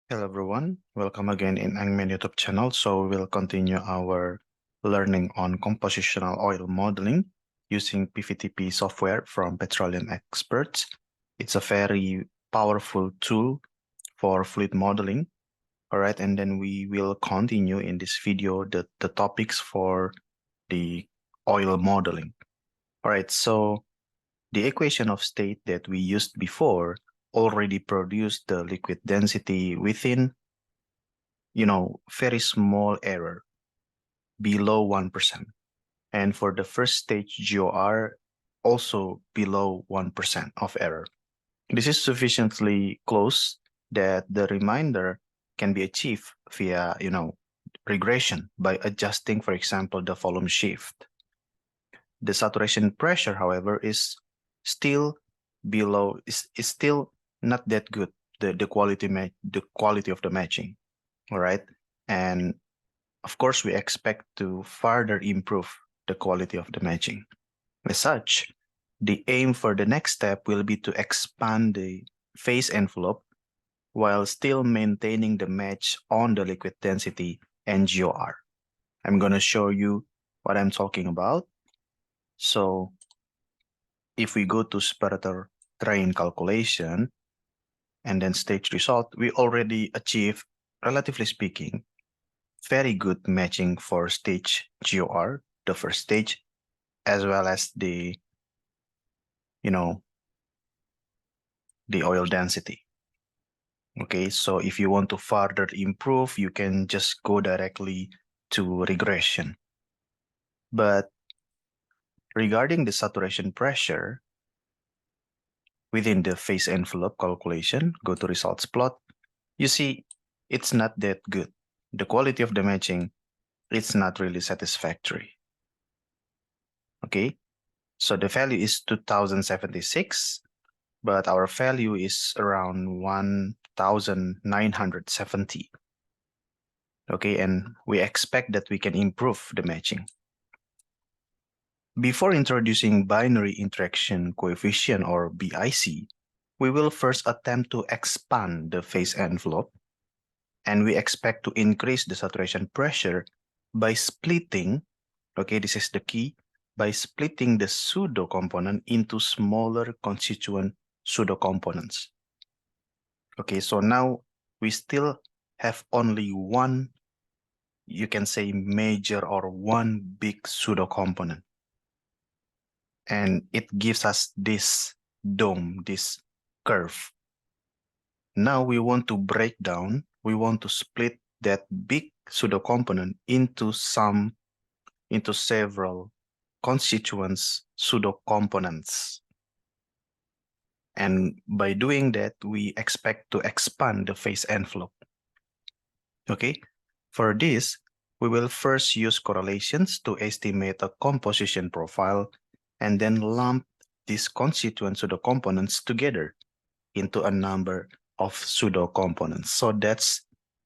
Hello everyone, welcome again in Eng-Man YouTube channel. So we'll continue our learning on compositional oil modeling using PVTP software from petroleum experts. It's a very powerful tool for fluid modeling. All right, and then we will continue in this video the topics for the oil modeling. All right, so the equation of state that we used before already produced the liquid density within very small error below 1%. And for the first stage GOR, also below 1% of error. This is sufficiently close that the remainder can be achieved via, regression by adjusting, for example, the volume shift. The saturation pressure, however, is still below, is still not that good, the quality of the matching. All right. And of course, we expect to further improve the quality of the matching. As such, the aim for the next step will be to expand the phase envelope while still maintaining the match on the liquid density and GOR. I'm going to show you what I'm talking about. So if we go to separator train calculation and then stage result, we already achieve, relatively speaking, very good matching for stage GOR, the first stage, as well as the oil density. Okay, so if you want to further improve, you can just go directly to regression. But regarding the saturation pressure within the phase envelope calculation, go to results plot, you see it's not that good. The quality of the matching, it's not really satisfactory. Okay, so the value is 2076, but our value is around 1970. Okay, and we expect that we can improve the matching. Before introducing binary interaction coefficient or BIC, we will first attempt to expand the phase envelope, and we expect to increase the saturation pressure by splitting, okay, this is the key, by splitting the pseudo component into smaller constituent pseudo components. Okay, so now we still have only one, you can say, major or one big pseudo component. And it gives us this dome, this curve. Now we want to break down, we want to split that big pseudo component into several constituents pseudo components. And by doing that, we expect to expand the phase envelope. Okay, for this, we will first use correlations to estimate a composition profile and then lump these constituent pseudo components together into a number of pseudo components. So that's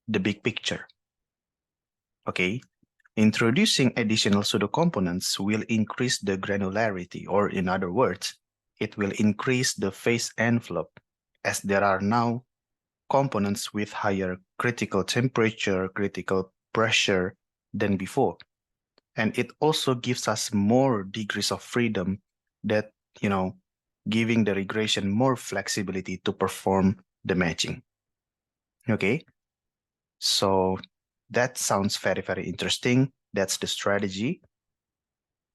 the big picture. Okay, introducing additional pseudo components will increase the granularity, or in other words, it will increase the phase envelope, as there are now components with higher critical temperature, critical pressure than before. And it also gives us more degrees of freedom that, giving the regression more flexibility to perform the matching. Okay, so that sounds very, very interesting. That's the strategy.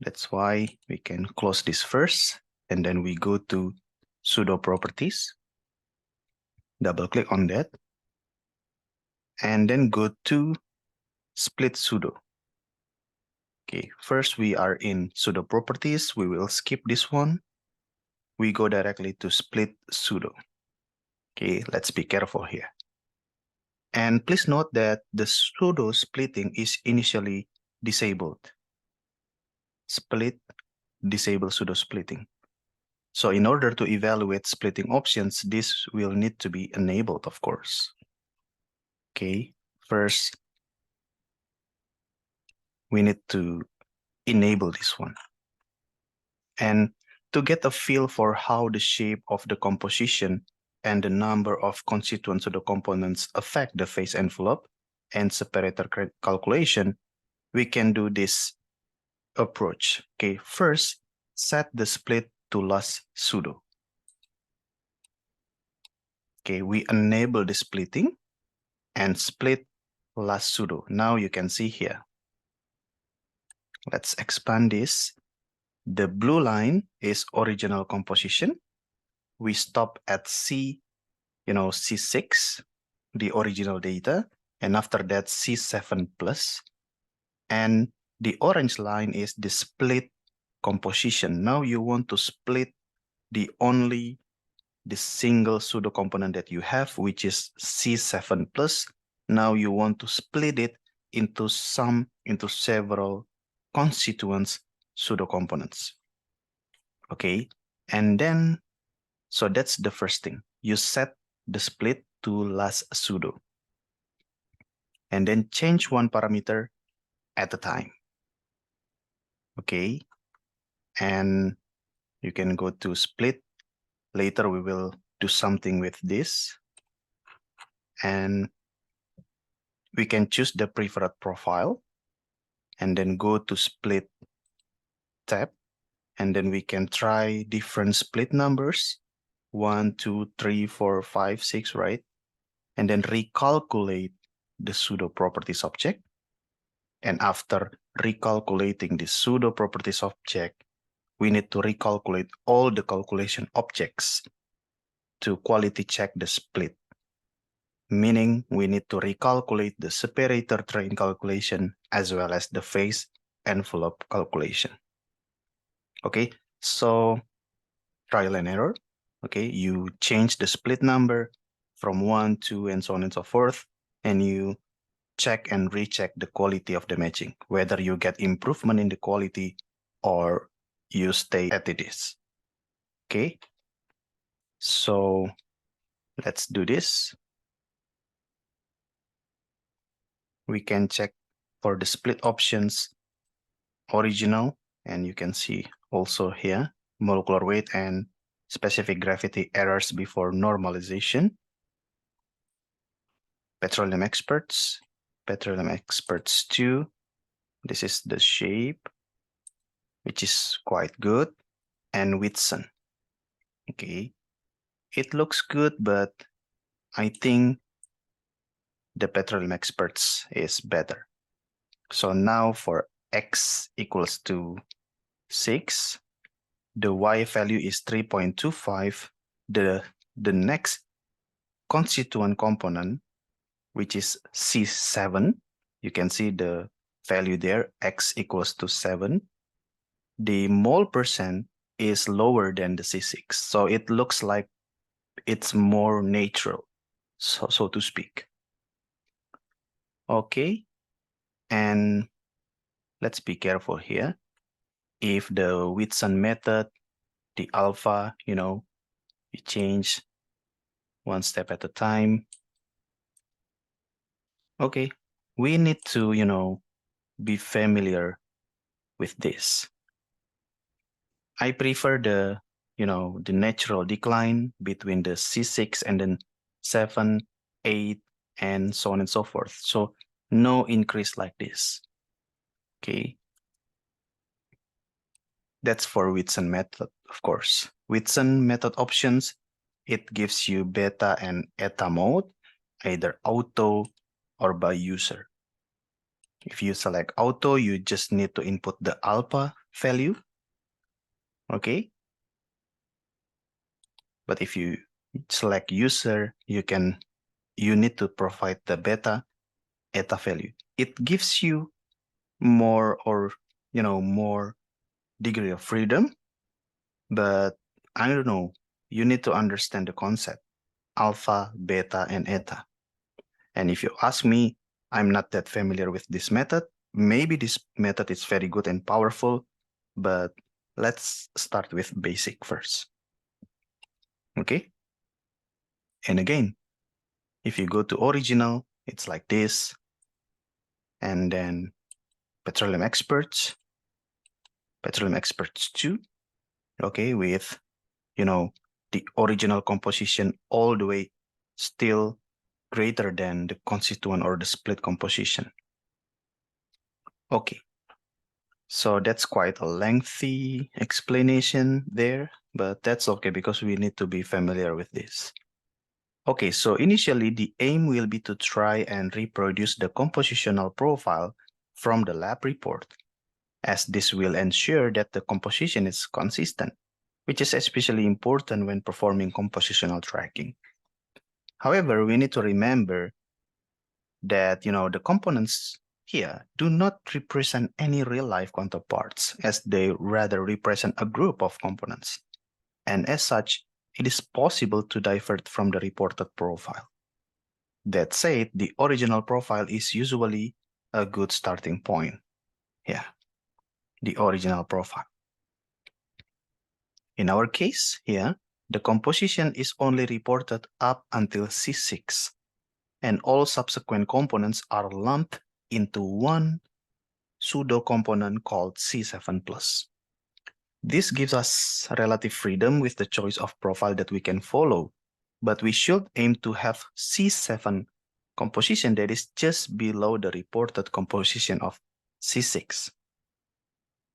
That's why we can close this first, and then we go to pseudo properties. Double click on that, and then go to split pseudo. Okay, first we are in pseudo properties. We will skip this one. We go directly to split pseudo. Okay, let's be careful here. And please note that the pseudo splitting is initially disabled. Split, disable pseudo splitting. So in order to evaluate splitting options, this will need to be enabled, of course. Okay, first, we need to enable this one. And to get a feel for how the shape of the composition and the number of constituent pseudo components affect the phase envelope and separator calculation, we can do this approach. Okay, first, set the split to last pseudo. Okay, we enable the splitting and split last pseudo. Now you can see here. Let's expand this. The blue line is original composition. We stop at C6, the original data, and after that C7 plus. And the orange line is the split composition. Now you want to split the single pseudo component that you have, which is C7 plus. Now you want to split it into several constituents pseudo components. Okay, and then, so that's the first thing. You set the split to last pseudo. And then change one parameter at a time. Okay, and you can go to split. Later we will do something with this. And we can choose the preferred profile and then go to split tab. And then we can try different split numbers, 1, 2, 3, 4, 5, 6, right? And then recalculate the pseudo properties object. And after recalculating the pseudo properties object, we need to recalculate all the calculation objects to quality check the split. Meaning we need to recalculate the separator train calculation as well as the phase envelope calculation. Okay, so trial and error. Okay, you change the split number from 1, 2, and so on and so forth, and you check and recheck the quality of the matching, whether you get improvement in the quality or you stay as it is. Okay, so let's do this. We can check for the split options, original, and you can see also here, molecular weight and specific gravity errors before normalization. Petroleum experts 2. This is the shape, which is quite good. And Whitson. Okay, it looks good, but I think the petroleum experts is better. So now for x equals to 6, the y value is 3.25. The next constituent component, which is C7, you can see the value there, x equals to 7. The mole percent is lower than the C6, so it looks like it's more natural, so to speak. Okay, and let's be careful here. If the Whitson method, the alpha, you change one step at a time. Okay, we need to, be familiar with this. I prefer the natural decline between the C6 and then 7, 8, and so on and so forth. So no increase like this. Okay. That's for Whitson method, of course. Whitson method options, it gives you beta and eta mode, either auto or by user. If you select auto, you just need to input the alpha value. Okay. But if you select user, you need to provide the beta eta value. It gives you more more degree of freedom, but I don't know, you need to understand the concept, alpha, beta, and eta. And if you ask me, I'm not that familiar with this method. Maybe this method is very good and powerful, but let's start with basic first. Okay? And again, if you go to original, it's like this. And then petroleum experts 2, okay, with, the original composition all the way still greater than the constituent or the split composition. Okay, so that's quite a lengthy explanation there, but that's okay because we need to be familiar with this. Okay, so initially the aim will be to try and reproduce the compositional profile from the lab report, as this will ensure that the composition is consistent, which is especially important when performing compositional tracking. However, we need to remember that, the components here do not represent any real-life counterparts, as they rather represent a group of components. And as such, it is possible to divert from the reported profile. That said, the original profile is usually a good starting point. Yeah, the original profile. In our case here, the composition is only reported up until C6, and all subsequent components are lumped into one pseudo component called C7+. This gives us relative freedom with the choice of profile that we can follow, but we should aim to have C7 composition that is just below the reported composition of C6.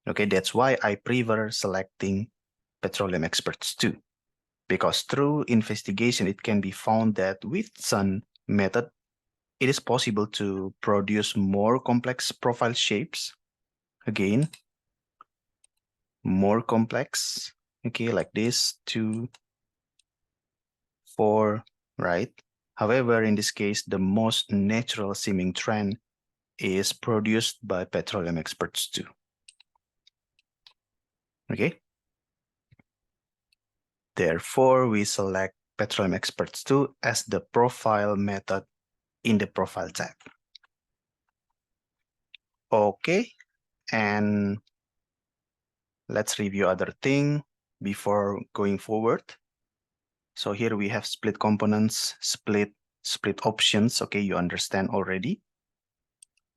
Okay, that's why I prefer selecting petroleum experts too, because through investigation, it can be found that with some method, it is possible to produce more complex profile shapes. Again, more complex, okay, like this, 2, 4, right? However, in this case, the most natural seeming trend is produced by petroleum experts too. Okay. Therefore, we select petroleum experts too as the profile method in the profile tab. Okay, and let's review other thing before going forward. So here we have split components, split options. Okay, you understand already.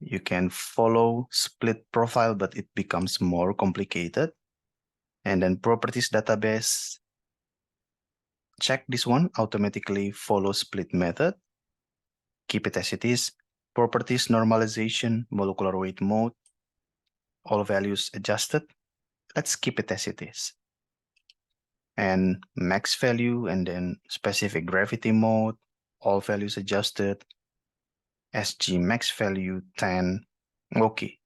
You can follow split profile, but it becomes more complicated. And then properties database, check this one, automatically follow split method. Keep it as it is. Properties normalization, molecular weight mode, all values adjusted. Let's keep it as it is. And max value, and then specific gravity mode, all values adjusted. SG max value 10. Okay.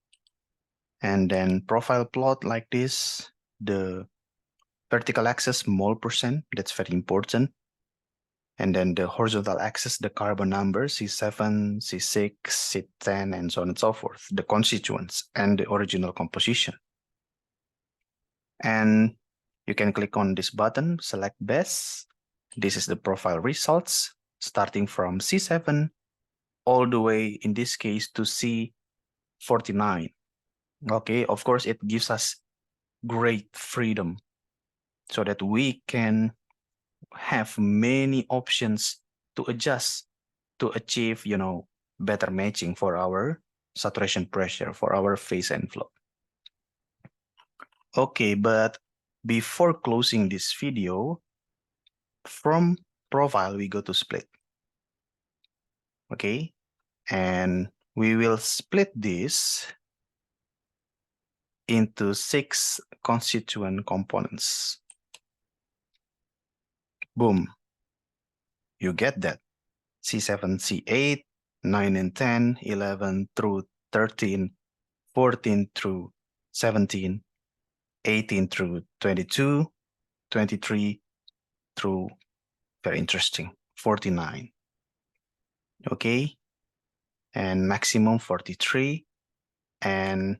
And then profile plot like this, the vertical axis mole %, that's very important. And then the horizontal axis, the carbon number, C7, C6, C10, and so on and so forth, the constituents and the original composition. And you can click on this button, select best. This is the profile results, starting from C7 all the way, in this case, to C49. Okay, of course, it gives us great freedom so that we can have many options to adjust to achieve, better matching for our saturation pressure, for our phase envelope. Okay, but before closing this video, from profile, we go to split. Okay, and we will split this into 6 constituent components. Boom, you get that. C7, C8, 9 and 10, 11 through 13, 14 through 17, 18 through 22, 23 through, very interesting, 49. Okay, and maximum 43. And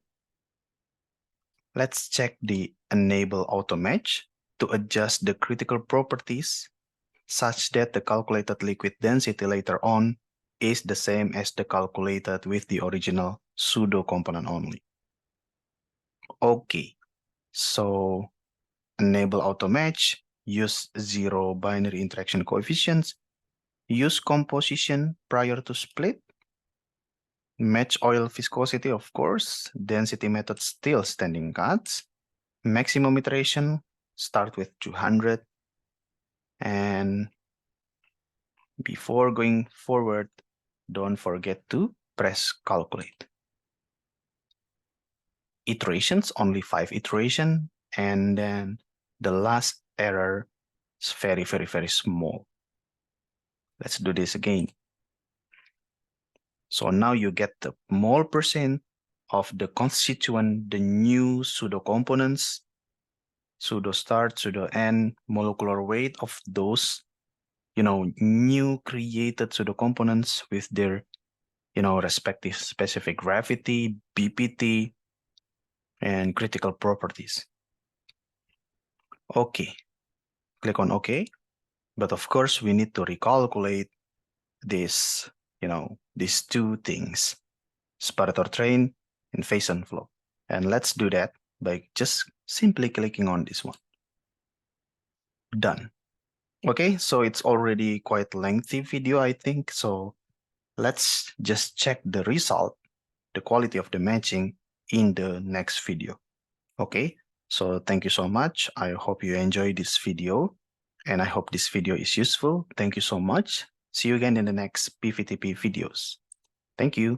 let's check the enable auto match to adjust the critical properties such that the calculated liquid density later on is the same as the calculated with the original pseudo component only. Okay, so enable auto match, use 0 binary interaction coefficients, use composition prior to split, match oil viscosity, of course, density method still standing cuts, maximum iteration, start with 200, And before going forward, don't forget to press calculate. Iterations, only 5 iterations, and then the last error is very, very, very small. Let's do this again. So now you get the mole percent of the constituent, the new pseudo components, pseudo start, pseudo end, molecular weight of those, new created pseudo components with their, respective specific gravity, BPT, and critical properties. Okay, click on OK. But of course, we need to recalculate this, these two things, separator train and phase envelope. And let's do that by just simply clicking on this one. Done. Okay, so it's already quite lengthy video, I think. So let's just check the result, the quality of the matching in the next video. Okay, so thank you so much. I hope you enjoyed this video and I hope this video is useful. Thank you so much. See you again in the next PVTP videos. Thank you.